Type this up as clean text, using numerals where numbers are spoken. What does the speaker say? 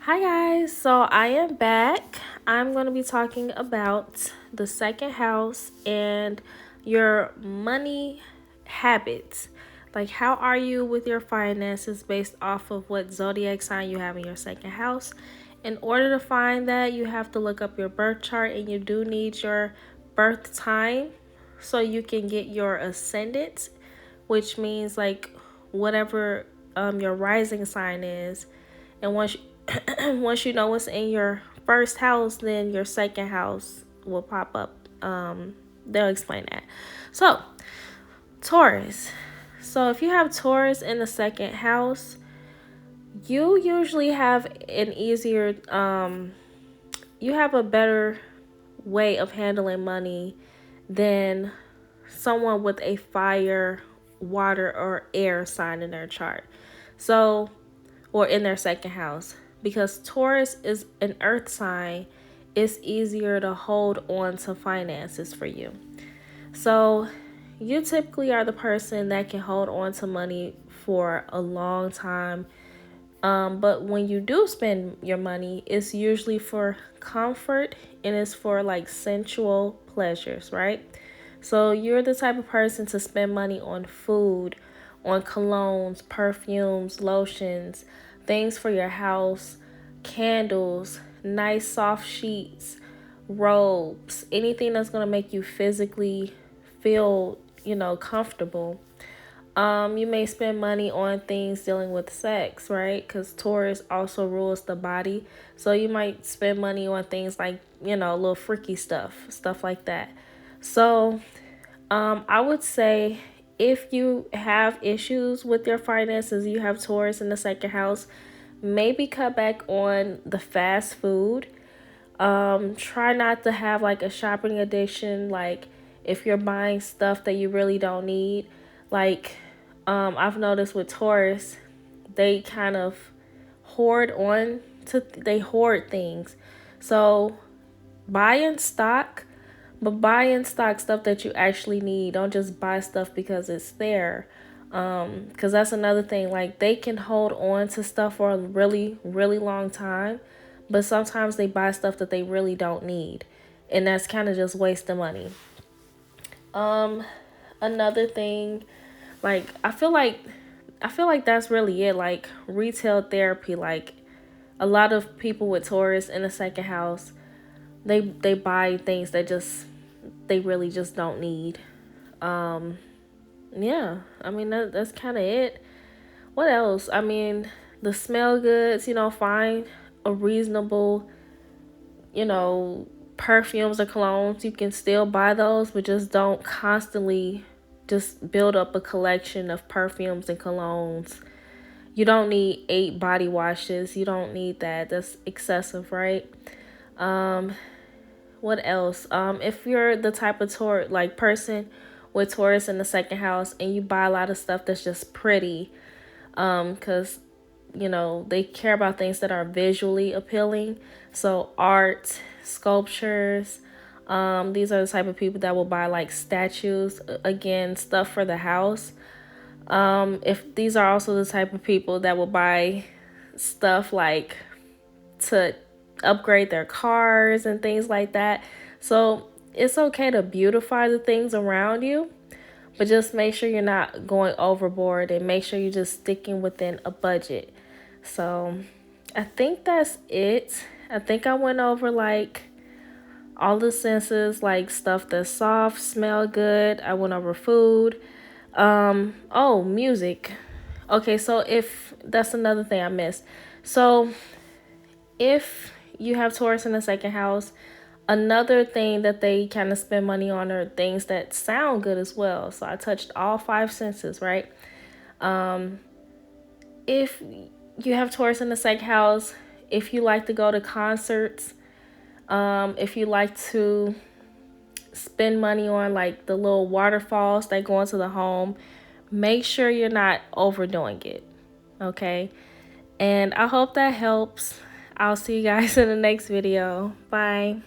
Hi guys, so I am back. I'm going to be talking about the second house and your money habits. Like, how are you with your finances based off of what zodiac sign you have in your second house? In order to find that, you have to look up your birth chart, and you do need your birth time so you can get your ascendant, which means like whatever your rising sign is. And once you know what's in your first house, then your second house will pop up. They'll explain that. So, Taurus. So, if you have Taurus in the second house, you usually have an easier, you have a better way of handling money than someone with a fire, water, or air sign in their chart. So, or in their second house. Because Taurus is an earth sign, it's easier to hold on to finances for you. So you typically are the person that can hold on to money for a long time. But when you do spend your money, it's usually for comfort and it's for like sensual pleasures, right? So you're the type of person to spend money on food, on colognes, perfumes, lotions, things for your house, candles, nice soft sheets, robes, anything that's going to make you physically feel, comfortable. You may spend money on things dealing with sex, right? Because Taurus also rules the body. So you might spend money on things like, little freaky stuff like that. So I would say if you have issues with your finances, you have Taurus in the second house, maybe cut back on the fast food. Try not to have like a shopping addiction. Like if you're buying stuff that you really don't need, like I've noticed with Taurus, they kind of they hoard things. So buy in stock, but buy in stock stuff that you actually need. Don't just buy stuff because it's there. Because that's another thing. Like they can hold on to stuff for a really, really long time, but sometimes they buy stuff that they really don't need, and that's kind of just wasting money. Um, Another thing, like I feel like that's really it. Like retail therapy, like a lot of people with Taurus in the second house, they buy things that they really just don't need. Um, yeah, I mean that's kind of it. What else? I mean, the smell goods, find a reasonable, you know, perfumes or colognes. You can still buy those, but just don't constantly just build up a collection of perfumes and colognes. You don't need 8 body washes. You don't need that. That's excessive, right? Um, what else? If you're the type of person with Taurus in the second house and you buy a lot of stuff that's just pretty, because they care about things that are visually appealing. So art, sculptures. These are the type of people that will buy like statues, again, stuff for the house. If these are also the type of people that will buy stuff like to upgrade their cars and things like that. So it's okay to beautify the things around you, but just make sure you're not going overboard and make sure you're just sticking within a budget. So I think that's it. I think I went over like all the senses, like stuff that's soft, smell good. I went over food. Oh, music. Okay, so if that's another thing I missed. So if you have Taurus in the second house, another thing that they kind of spend money on are things that sound good as well. So I touched all 5 senses, right? If you have Taurus in the second house, if you like to go to concerts, if you like to spend money on like the little waterfalls that go into the home, make sure you're not overdoing it. Okay? And I hope that helps. I'll see you guys in the next video. Bye.